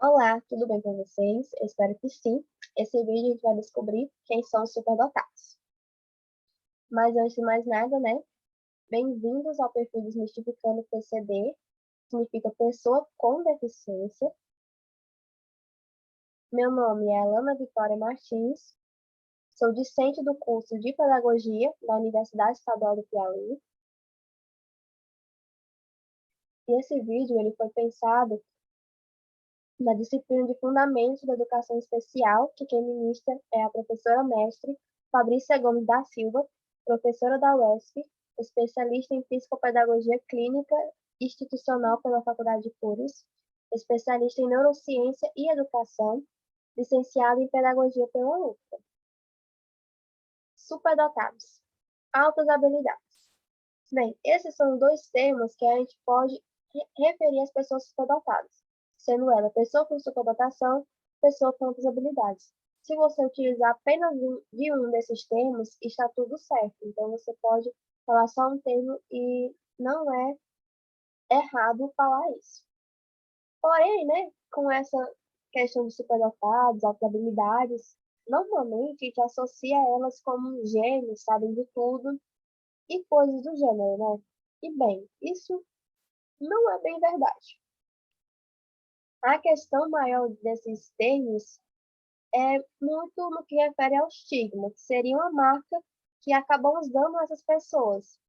Olá, tudo bem com vocês? Eu espero que sim. Esse vídeo a gente vai descobrir quem são os superdotados. Mas antes de mais nada, né? Bem-vindos ao perfil Desmistificando PCD, significa Pessoa com Deficiência. Meu nome é Alana Vitória Martins, sou discente do curso de Pedagogia da Universidade Estadual do Piauí. E esse vídeo ele foi pensado na disciplina de Fundamentos da Educação Especial, que quem ministra é a professora mestre Fabrícia Gomes da Silva, professora da UESP, especialista em Psicopedagogia Clínica Institucional pela Faculdade de Pures, especialista em Neurociência e Educação, licenciada em Pedagogia pela UFPA. Superdotados. Altas habilidades. Bem, esses são dois termos que a gente pode referir às pessoas superdotadas, sendo ela pessoa com superdotação, pessoa com outras habilidades. Se você utilizar apenas de um desses termos, está tudo certo. Então, você pode falar só um termo e não é errado falar isso. Porém, né, com essa questão de superdotados, altas habilidades, normalmente a gente associa elas como gênios, sabem de tudo e coisas do gênero, né? E bem, isso não é bem verdade. A questão maior desses termos é muito no que refere ao estigma, que seria uma marca que acabamos dando a essas pessoas,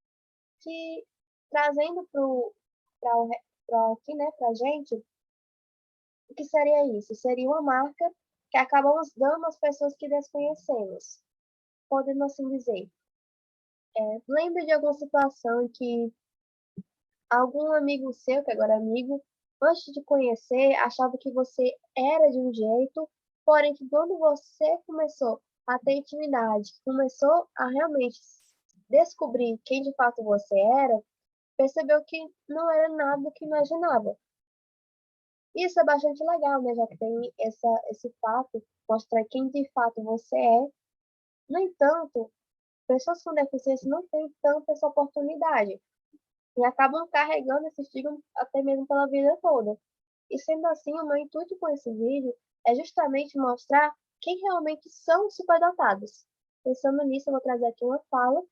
que trazendo para aqui, né, para a gente, o que seria isso? Seria uma marca que acabamos dando às pessoas que desconhecemos, podendo assim dizer. Lembra de alguma situação em que algum amigo seu, que agora é amigo, antes de conhecer, achava que você era de um jeito, porém que quando você começou a ter intimidade, começou a realmente descobrir quem de fato você era, percebeu que não era nada do que imaginava. Isso é bastante legal, né? Já que tem esse fato, mostrar quem de fato você é. No entanto, pessoas com deficiência não têm tanta essa oportunidade e acabam carregando esse estigma até mesmo pela vida toda. E sendo assim, o meu intuito com esse vídeo é justamente mostrar quem realmente são os superdotados. Pensando nisso, eu vou trazer aqui uma fala,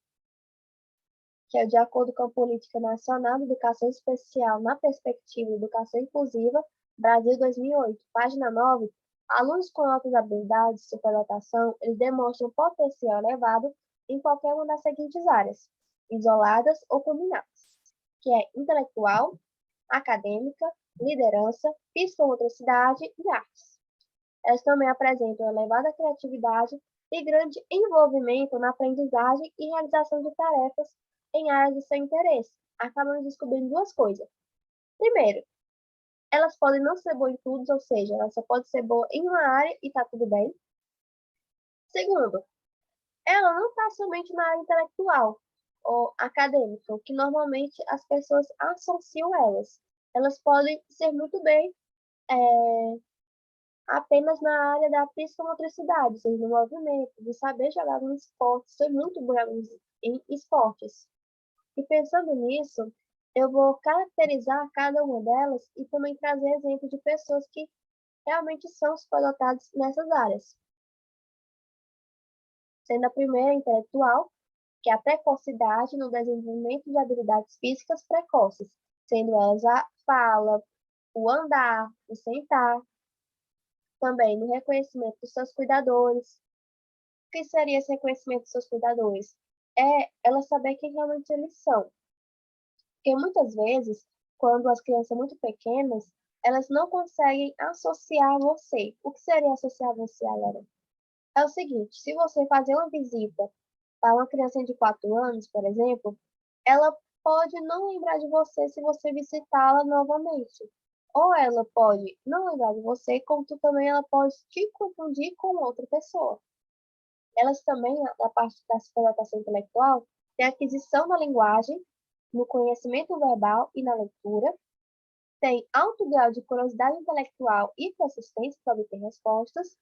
que é de acordo com a Política Nacional de Educação Especial na Perspectiva de Educação Inclusiva, Brasil 2008, página 9, alunos com altas habilidades de superdotação, eles demonstram potencial elevado em qualquer uma das seguintes áreas, isoladas ou combinadas, que é intelectual, acadêmica, liderança, psicomotricidade e artes. Elas também apresentam elevada criatividade e grande envolvimento na aprendizagem e realização de tarefas em áreas de seu interesse. Acabamos descobrindo duas coisas. Primeiro, elas podem não ser boas em tudo, ou seja, elas só podem ser boas em uma área e está tudo bem. Segundo, ela não está somente na área intelectual ou acadêmica, o que normalmente as pessoas associam elas. Elas podem ser muito bem apenas na área da psicomotricidade, seja no movimento, de saber jogar no esporte, ser muito bom em esportes. E pensando nisso, eu vou caracterizar cada uma delas e também trazer exemplos de pessoas que realmente são superdotadas nessas áreas. Sendo a primeira intelectual, que é a precocidade no desenvolvimento de habilidades físicas precoces, sendo elas a fala, o andar, o sentar, também no reconhecimento dos seus cuidadores. O que seria esse reconhecimento dos seus cuidadores? É ela saber quem realmente eles são. Porque muitas vezes, quando as crianças são muito pequenas, elas não conseguem associar você. O que seria associar você, galera? É o seguinte, se você fazer uma visita para uma criança de 4 anos, por exemplo, ela pode não lembrar de você se você visitá-la novamente. Ou ela pode não lembrar de você, como tu também ela pode te confundir com outra pessoa. Elas também, na parte da suplementação intelectual, têm a aquisição da linguagem, no conhecimento verbal e na leitura, tem alto grau de curiosidade intelectual e persistência para obter respostas.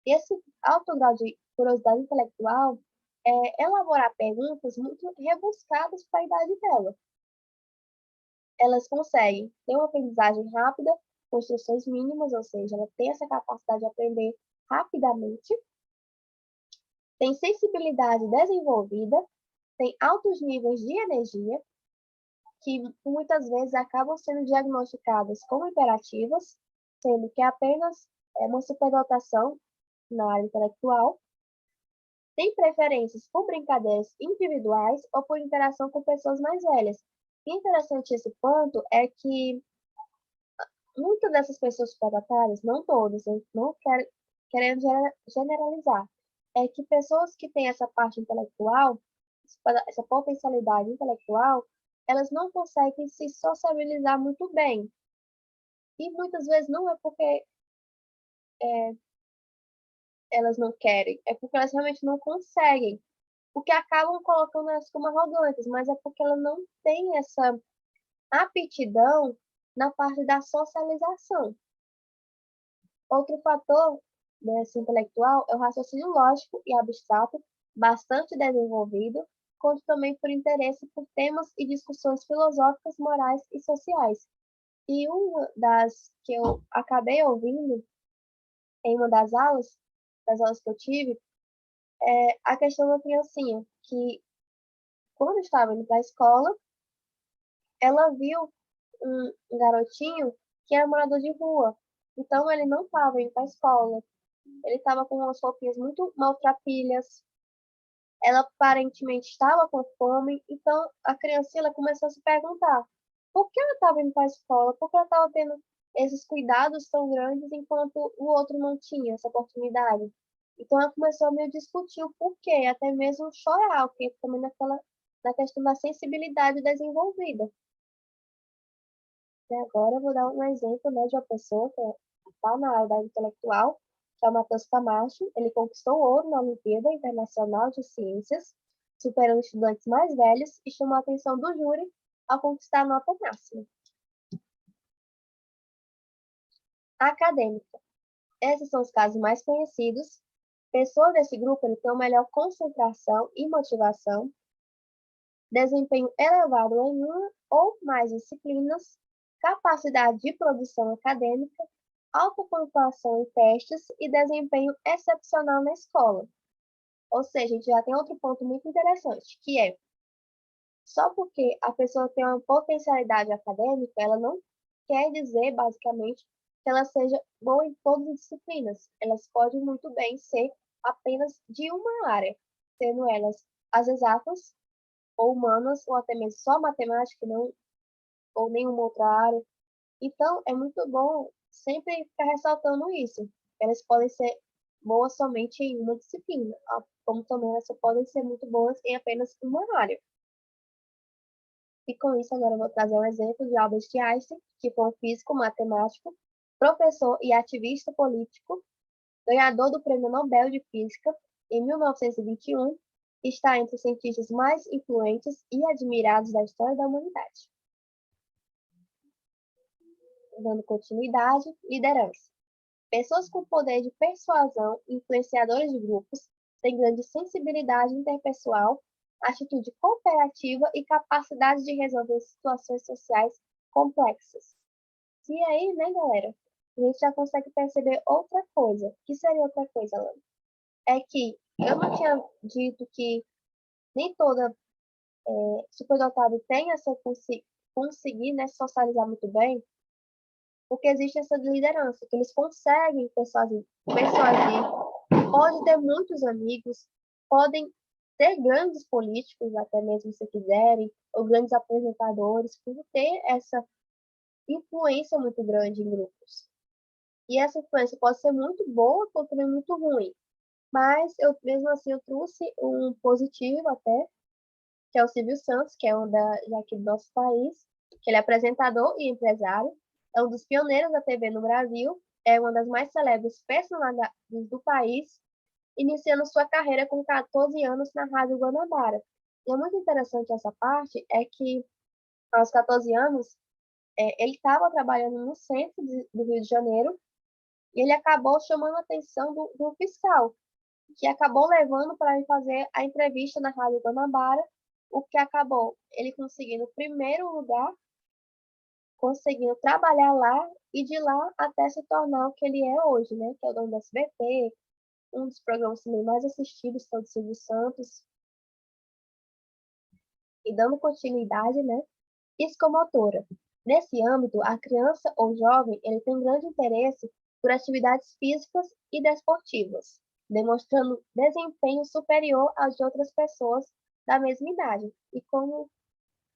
E esse alto grau de curiosidade intelectual é elaborar perguntas muito rebuscadas para a idade dela. Elas conseguem ter uma aprendizagem rápida, construções mínimas, ou seja, ela tem essa capacidade de aprender rapidamente, tem sensibilidade desenvolvida, tem altos níveis de energia, que muitas vezes acabam sendo diagnosticadas como hiperativas, sendo que é apenas uma superdotação na área intelectual, tem preferências por brincadeiras individuais ou por interação com pessoas mais velhas. E interessante esse ponto é que muitas dessas pessoas superdotadas, não todas, eu não quero querendo generalizar, é que pessoas que têm essa parte intelectual, essa potencialidade intelectual, elas não conseguem se sociabilizar muito bem. E muitas vezes não é porque elas não querem, é porque elas realmente não conseguem. Porque acabam colocando elas como arrogantes, mas é porque ela não tem essa aptidão na parte da socialização. Outro fator desse intelectual é o raciocínio lógico e abstrato, bastante desenvolvido, quanto também por interesse por temas e discussões filosóficas, morais e sociais. E uma das que eu acabei ouvindo em uma das aulas que eu tive, é a questão da criancinha, que quando estava indo para a escola, ela viu um garotinho que era morador de rua. Então ele não estava indo para a escola, ele estava com umas roupinhas muito maltrapilhas, ela aparentemente estava com fome, então a criancinha ela começou a se perguntar por que ela estava indo para a escola, por que ela estava tendo esses cuidados tão grandes enquanto o outro não tinha essa oportunidade. Então ela começou a meio discutir o porquê, até mesmo chorar, porque também na questão da sensibilidade desenvolvida. E agora eu vou dar um exemplo, né, de uma pessoa que está na área da intelectual, que é o Matheus Camacho. Ele conquistou ouro na Olimpíada Internacional de Ciências, superando estudantes mais velhos e chamou a atenção do júri ao conquistar a nota máxima. Acadêmica. Esses são os casos mais conhecidos. Pessoas desse grupo ele tem uma melhor concentração e motivação, desempenho elevado em uma ou mais disciplinas, capacidade de produção acadêmica, alta pontuação em testes e desempenho excepcional na escola. Ou seja, a gente já tem outro ponto muito interessante, que é só porque a pessoa tem uma potencialidade acadêmica, ela não quer dizer, basicamente, que ela seja boa em todas as disciplinas. Elas podem muito bem ser apenas de uma área, sendo elas as exatas, ou humanas, ou até mesmo só matemática, não, ou nenhuma outra área. Então, é muito bom sempre ficar ressaltando isso. Elas podem ser boas somente em uma disciplina, como também elas podem ser muito boas em apenas uma área. E com isso, agora eu vou trazer um exemplo de Albert Einstein, que foi um físico, matemático, professor e ativista político, ganhador do Prêmio Nobel de Física em 1921, está entre os cientistas mais influentes e admirados da história da humanidade. Dando continuidade, liderança. Pessoas com poder de persuasão, influenciadores de grupos, têm grande sensibilidade interpessoal, atitude cooperativa e capacidade de resolver situações sociais complexas. E aí, né, galera, a gente já consegue perceber outra coisa. O que seria outra coisa, Lana? É que eu não tinha dito que nem toda superdotada tem essa conseguir, né, socializar muito bem, porque existe essa liderança, que eles conseguem persuadir, pode ter muitos amigos, podem ter grandes políticos, até mesmo se quiserem, ou grandes apresentadores, por ter essa influência muito grande em grupos. E essa influência pode ser muito boa, ou também muito ruim. Mas eu mesmo assim eu trouxe um positivo até, que é o Silvio Santos, que é um daqui do nosso país, que ele é apresentador e empresário, é um dos pioneiros da TV no Brasil, é uma das mais celebres personalidades do país, iniciando sua carreira com 14 anos na Rádio Guanabara. E é muito interessante essa parte, é que aos 14 anos, ele estava trabalhando no centro do Rio de Janeiro, e ele acabou chamando a atenção do fiscal, que acabou levando para ele fazer a entrevista na Rádio Guanabara, o que acabou ele conseguindo o primeiro lugar, conseguindo trabalhar lá e de lá até se tornar o que ele é hoje, né? Que é o dono do SBT, um dos programas também mais assistidos, que é o do Silvio Santos, e dando continuidade, né? Psicomotora. Nesse âmbito, a criança ou jovem ele tem grande interesse por atividades físicas e desportivas, demonstrando desempenho superior ao de outras pessoas da mesma idade. E como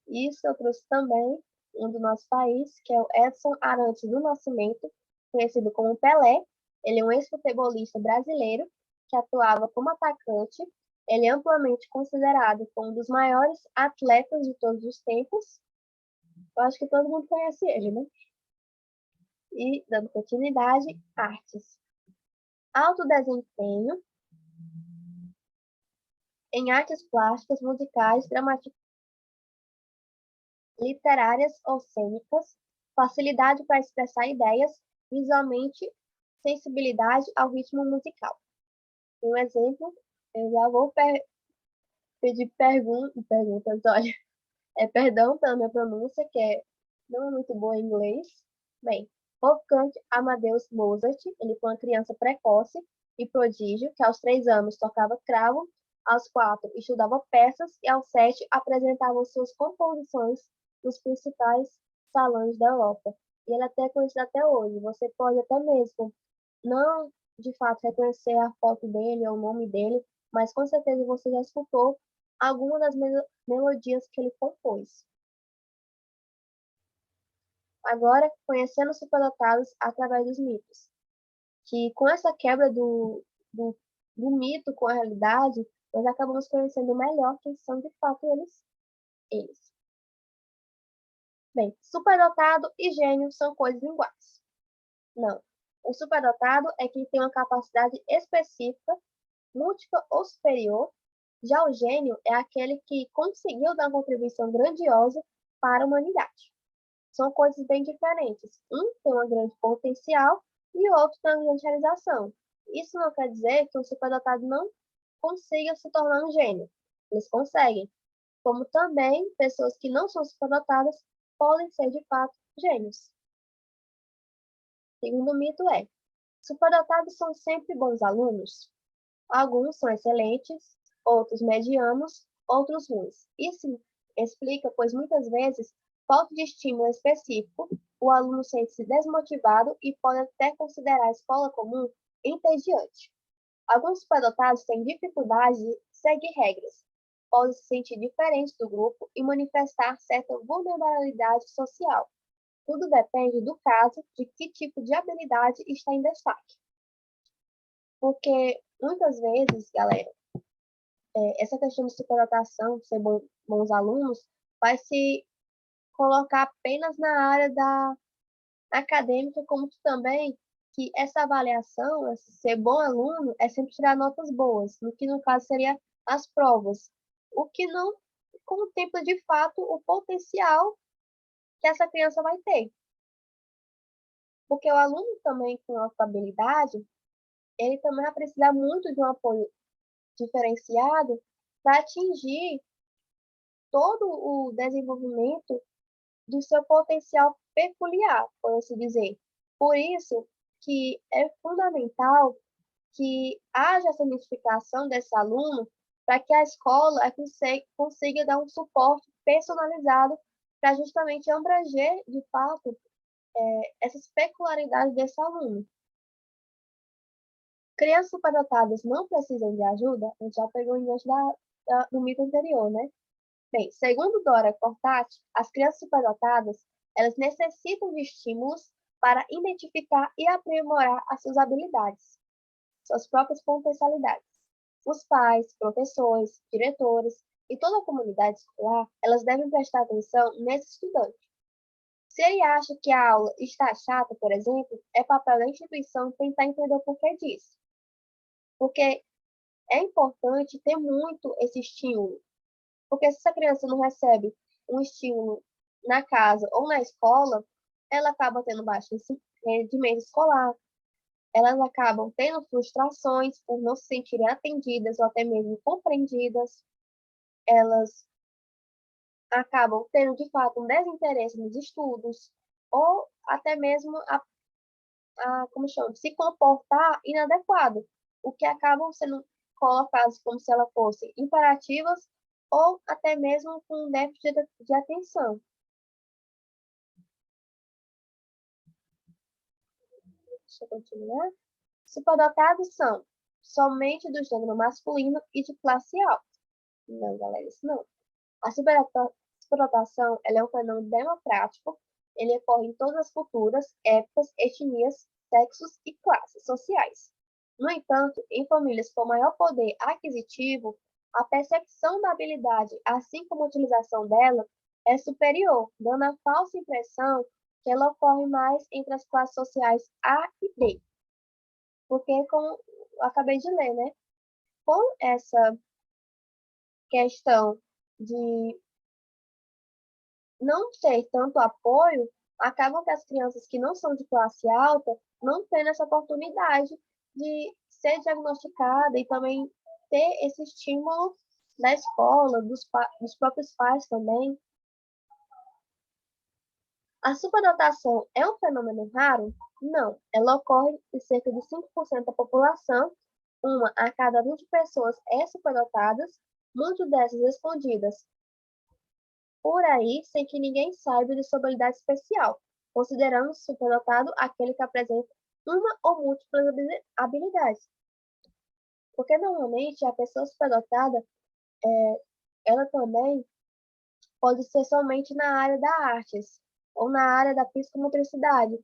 isso, eu trouxe também um do nosso país, que é o Edson Arantes do Nascimento, conhecido como Pelé. Ele é um ex-futebolista brasileiro que atuava como atacante. Ele é amplamente considerado como um dos maiores atletas de todos os tempos. Eu acho que todo mundo conhece ele, né? E, dando continuidade, artes. Alto desempenho em artes plásticas, musicais, dramáticas, literárias ou cênicas, facilidade para expressar ideias, visualmente, sensibilidade ao ritmo musical. Um exemplo, eu já vou pedir perguntas, olha, perdão pela minha pronúncia, que não é muito boa em inglês. Bem, Wolfgang Amadeus Mozart, ele foi uma criança precoce e prodígio, que aos 3 anos tocava cravo, aos 4 estudava peças e aos 7 apresentava suas composições nos principais salões da Europa. E ele até é conhecido até hoje. Você pode até mesmo não de fato reconhecer a foto dele ou o nome dele, mas com certeza você já escutou alguma das melodias que ele compôs. Agora, conhecendo os superdotados através dos mitos, que com essa quebra do, do mito com a realidade, nós acabamos conhecendo melhor quem são de fato eles. Bem, superdotado e gênio são coisas iguais. Não. O superdotado é quem tem uma capacidade específica, múltipla ou superior. Já o gênio é aquele que conseguiu dar uma contribuição grandiosa para a humanidade. São coisas bem diferentes. Um tem um grande potencial e o outro tem uma grande realização. Isso não quer dizer que um superdotado não consiga se tornar um gênio. Eles conseguem. Como também pessoas que não são superdotadas podem ser de fato gênios. O segundo mito é: superdotados são sempre bons alunos? Alguns são excelentes, outros medianos, outros ruins. Isso explica, pois muitas vezes, falta de estímulo específico, o aluno sente-se desmotivado e pode até considerar a escola comum entediante. Alguns superdotados têm dificuldade de seguir regras, podem se sentir diferentes do grupo e manifestar certa vulnerabilidade social. Tudo depende do caso, de que tipo de habilidade está em destaque. Porque muitas vezes, galera, essa questão de superdotação, ser bons alunos, vai se colocar apenas na área da acadêmica, como também que essa avaliação, esse ser bom aluno, é sempre tirar notas boas, no que no caso seria as provas, o que não contempla de fato o potencial que essa criança vai ter. Porque o aluno também com alta habilidade, ele também vai precisar muito de um apoio diferenciado para atingir todo o desenvolvimento do seu potencial peculiar, por assim dizer. Por isso que é fundamental que haja essa identificação desse aluno para que a escola consiga dar um suporte personalizado para justamente abranger, de fato, essas peculiaridades desse aluno. Crianças superdotadas não precisam de ajuda? A gente já pegou em diante do mito anterior, né? Bem, segundo Dora Cortati, as crianças superdotadas, elas necessitam de estímulos para identificar e aprimorar as suas habilidades, suas próprias potencialidades. Os pais, professores, diretores e toda a comunidade escolar, elas devem prestar atenção nesse estudante. Se ele acha que a aula está chata, por exemplo, é papel da instituição tentar entender o porquê disso. Porque é importante ter muito esse estímulo. Porque se essa criança não recebe um estímulo na casa ou na escola, ela acaba tendo baixo rendimento escolar, elas acabam tendo frustrações por não se sentirem atendidas ou até mesmo compreendidas, elas acabam tendo, de fato, um desinteresse nos estudos, ou até mesmo como chama, se comportar inadequado, o que acabam sendo colocados como se elas fossem imperativas ou até mesmo com déficit de atenção. Deixa eu continuar. Superdotados são somente do gênero masculino e de classe alta. Não, galera, isso não. A superdotação ela é um fenômeno democrático. Ele ocorre em todas as culturas, épocas, etnias, sexos e classes sociais. No entanto, em famílias com maior poder aquisitivo, a percepção da habilidade, assim como a utilização dela, é superior, dando a falsa impressão que ela ocorre mais entre as classes sociais A e B. Porque, como eu acabei de ler, né? Com essa questão de não ter tanto apoio, acabam que as crianças que não são de classe alta não têm essa oportunidade de ser diagnosticada e também ter esse estímulo da escola, dos próprios pais também. A superdotação é um fenômeno raro? Não, ela ocorre em cerca de 5% da população, uma a cada 20 pessoas é superdotadas, muitas dessas escondidas por aí sem que ninguém saiba de sua habilidade especial, considerando superdotado aquele que apresenta uma ou múltiplas habilidades. Porque normalmente a pessoa superdotada, ela também pode ser somente na área da artes ou na área da psicomotricidade.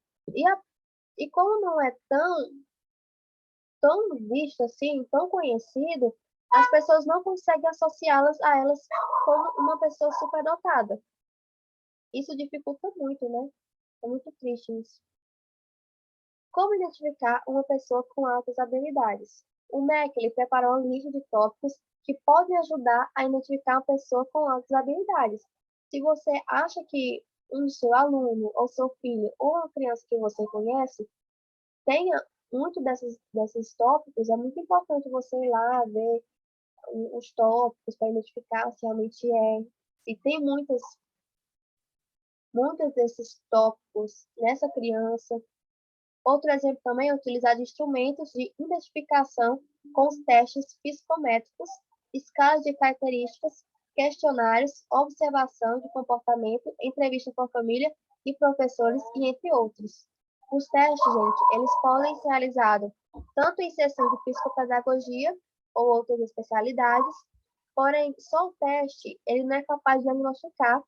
E como não é tão visto assim, tão conhecido, as pessoas não conseguem associá-las a elas como uma pessoa superdotada. Isso dificulta muito, né? É muito triste isso. Como identificar uma pessoa com altas habilidades? O MEC ele preparou uma lista de tópicos que podem ajudar a identificar uma pessoa com altas habilidades. Se você acha que um seu aluno, ou seu filho, ou uma criança que você conhece, tenha muito desses tópicos, é muito importante você ir lá ver os tópicos para identificar se realmente é. Se tem muitos desses tópicos nessa criança. Outro exemplo também é utilizar instrumentos de identificação com os testes psicométricos, escalas de características, questionários, observação de comportamento, entrevista com a família e professores, e entre outros. Os testes, gente, eles podem ser realizados tanto em sessão de psicopedagogia ou outras especialidades, porém, só o teste ele não é capaz de diagnosticar.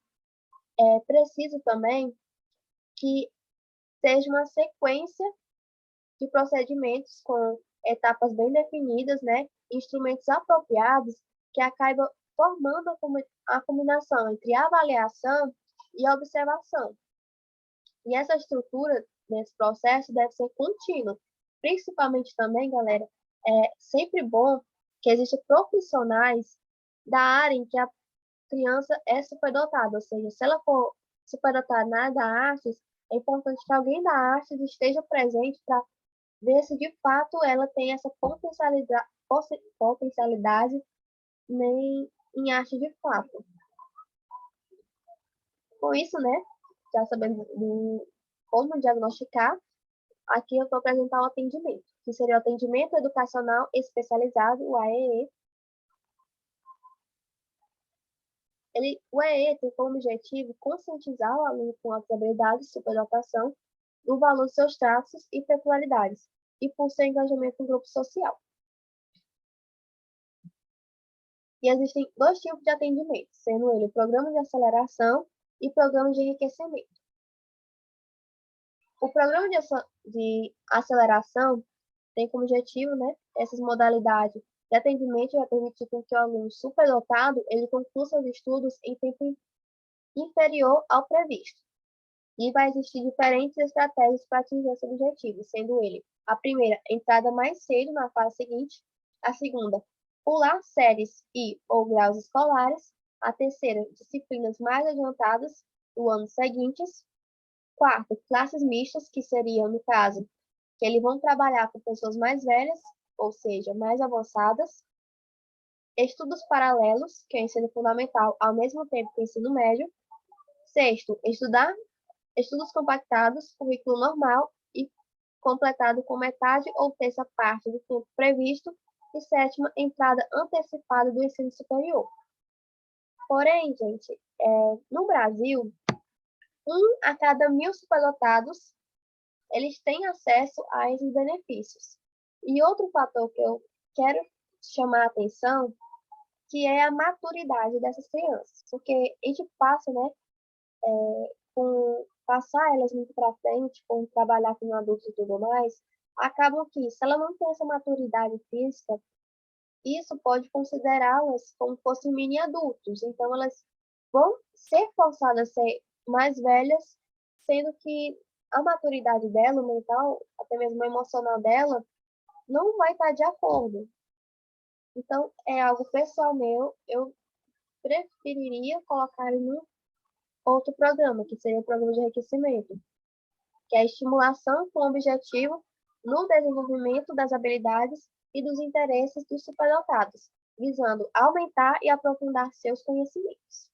É preciso também que seja uma sequência de procedimentos com etapas bem definidas, né, instrumentos apropriados que acabam formando a combinação entre avaliação e observação. E essa estrutura desse processo deve ser contínua. Principalmente também, galera, é sempre bom que existam profissionais da área em que a criança é superdotada, ou seja, se ela for superdotada na área da artes, é importante que alguém da arte esteja presente para ver se de fato ela tem essa potencialidade nem em arte de fato. Com isso, né, já sabendo como diagnosticar, aqui eu vou apresentar o atendimento, que seria o atendimento educacional especializado, o AEE. O AEE tem como objetivo conscientizar o aluno com altas habilidades, superdotação, do valor de seus traços e peculiaridades, e por seu engajamento no grupo social. E existem dois tipos de atendimento, sendo ele programa de aceleração e programa de enriquecimento. O programa de aceleração tem como objetivo, né, essas modalidades de atendimento vai permitir que o aluno superdotado ele conclua seus estudos em tempo inferior ao previsto. E vai existir diferentes estratégias para atingir esse objetivo, sendo ele a primeira, entrada mais cedo na fase seguinte, a segunda, pular séries e ou graus escolares, a terceira, disciplinas mais adiantadas do ano seguintes, quarto, classes mistas, que seriam, no caso, que eles vão trabalhar com pessoas mais velhas, ou seja, mais avançadas, estudos paralelos, que é o ensino fundamental ao mesmo tempo que o ensino médio, sexto, estudar Estudos compactados, currículo normal e completado com metade ou terça parte do tempo previsto. E sétima, entrada antecipada do ensino superior. Porém, gente, no Brasil, 1 a cada 1.000 superdotados, eles têm acesso a esses benefícios. E outro fator que eu quero chamar a atenção, que é a maturidade dessas crianças, porque a gente passa, né, com passar elas muito para frente, com trabalhar com adultos e tudo mais, acabam que, se ela não tem essa maturidade física, isso pode considerá-las como fossem mini adultos. Então, elas vão ser forçadas a ser mais velhas, sendo que a maturidade dela, o mental, até mesmo o emocional dela, não vai estar de acordo. Então, é algo pessoal meu, eu preferiria colocar em um outro programa, que seria o programa de enriquecimento, que é a estimulação com o objetivo no desenvolvimento das habilidades e dos interesses dos superdotados, visando aumentar e aprofundar seus conhecimentos.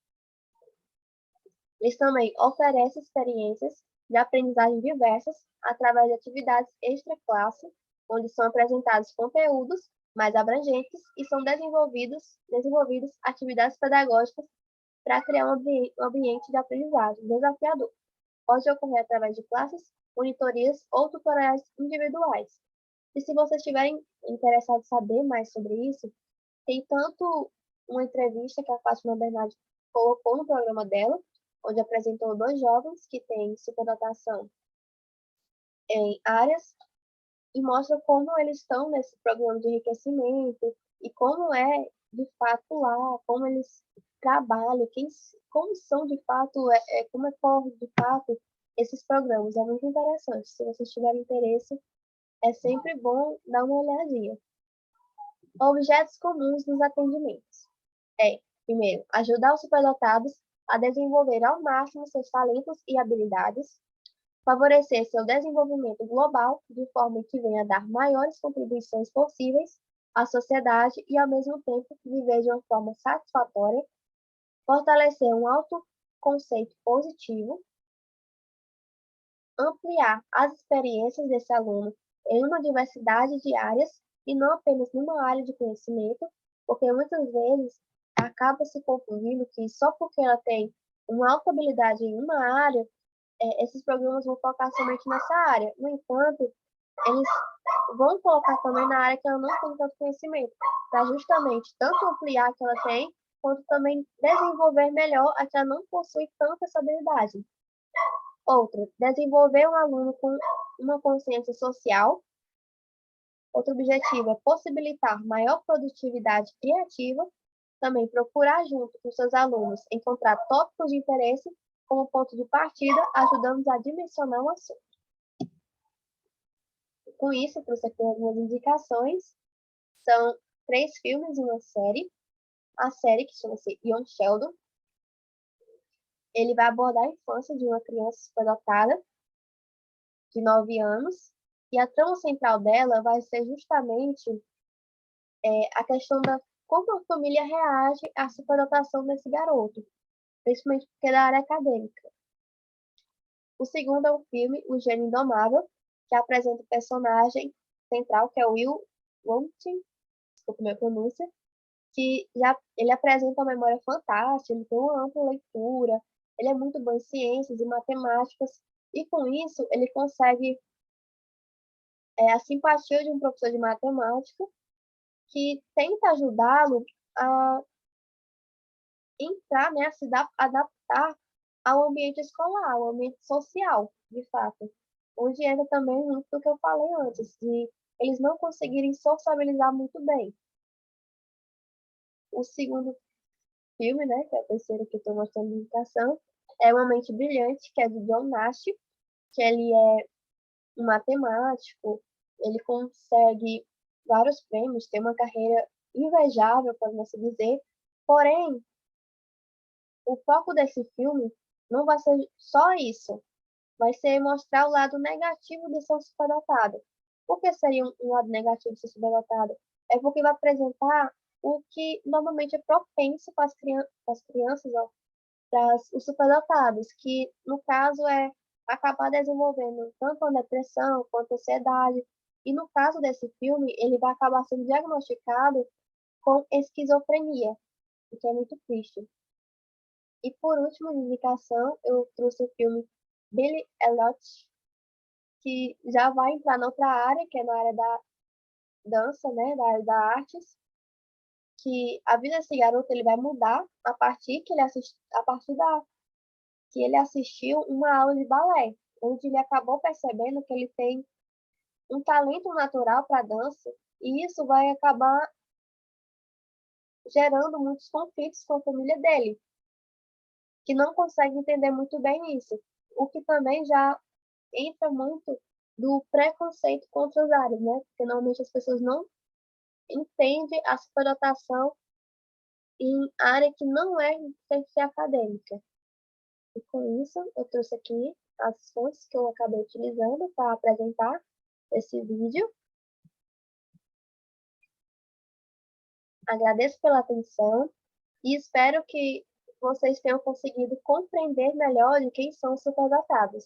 Eles também oferecem experiências de aprendizagem diversas através de atividades extra-classe, onde são apresentados conteúdos mais abrangentes e são desenvolvidas atividades pedagógicas para criar um ambiente de aprendizagem desafiador. Pode ocorrer através de classes, monitorias ou tutoriais individuais. E se vocês estiverem interessados em saber mais sobre isso, tem tanto uma entrevista que a Fátima Bernardi colocou no programa dela, onde apresentou 2 jovens que têm superdotação em áreas e mostra como eles estão nesse programa de enriquecimento e como é de fato lá, como eles trabalham, como são de fato, como corre de fato esses programas. É muito interessante. Se vocês tiverem interesse, é sempre bom dar uma olhadinha. Objetos comuns nos atendimentos. Primeiro, ajudar os superdotados a desenvolver ao máximo seus talentos e habilidades, favorecer seu desenvolvimento global de forma que venha a dar maiores contribuições possíveis à sociedade e, ao mesmo tempo, viver de uma forma satisfatória, fortalecer um autoconceito positivo, ampliar as experiências desse aluno em uma diversidade de áreas e não apenas numa área de conhecimento, porque muitas vezes acaba se confundindo que só porque ela tem uma alta habilidade em uma área, esses programas vão focar somente nessa área. No entanto, eles vão colocar também na área que ela não tem tanto conhecimento, para justamente tanto ampliar a que ela tem, quanto também desenvolver melhor a que ela não possui tanta essa habilidade. Outra, desenvolver um aluno com uma consciência social. Outro objetivo é possibilitar maior produtividade criativa. Também procurar, junto com seus alunos, encontrar tópicos de interesse como ponto de partida, ajudando a dimensionar o assunto. Com isso, trouxe aqui algumas indicações. São 3 filmes e uma série. A série, que chama-se Young Sheldon, ele vai abordar a infância de uma criança superdotada de 9 anos, e a trama central dela vai ser justamente a questão da como a família reage à superdotação desse garoto, principalmente porque é da área acadêmica. O segundo é o filme O Gênio Indomável, que apresenta o personagem central, que é o Will Wheaton, desculpa a minha pronúncia, que ele apresenta uma memória fantástica, ele tem uma ampla leitura, ele é muito bom em ciências e matemáticas, e com isso ele consegue a simpatia de um professor de matemática que tenta ajudá-lo a entrar, né, a se adaptar ao ambiente escolar, ao ambiente social, de fato. Onde entra também muito do que eu falei antes, de eles não conseguirem sociabilizar muito bem. O segundo filme, né, que é o terceiro que eu estou mostrando de indicação, é Uma Mente Brilhante, que é de John Nash, que ele é um matemático, ele consegue vários prêmios, tem uma carreira invejável, pode se dizer, porém, o foco desse filme não vai ser só isso, vai ser mostrar o lado negativo de ser um superdotado. Por que seria um lado negativo de ser superdotado? É porque vai apresentar o que normalmente é propenso para as crianças, ó, para os superdotados, que no caso é acabar desenvolvendo tanto a depressão quanto a ansiedade. E no caso desse filme, ele vai acabar sendo diagnosticado com esquizofrenia, o que é muito triste. E por último, de indicação, eu trouxe o filme Billy Elliot, que já vai entrar noutra área, que é na área da dança, né, da área da artes, que a vida desse garoto ele vai mudar a partir da que ele assistiu uma aula de balé, onde ele acabou percebendo que ele tem um talento natural para dança, e isso vai acabar gerando muitos conflitos com a família dele, que não consegue entender muito bem isso, o que também já entra muito do preconceito contra as áreas, né? Porque normalmente as pessoas não entendem a superdotação em área que não é sem ser acadêmica. E com isso, eu trouxe aqui as fontes que eu acabei utilizando para apresentar esse vídeo. Agradeço pela atenção e espero que vocês tenham conseguido compreender melhor de quem são os superdotados.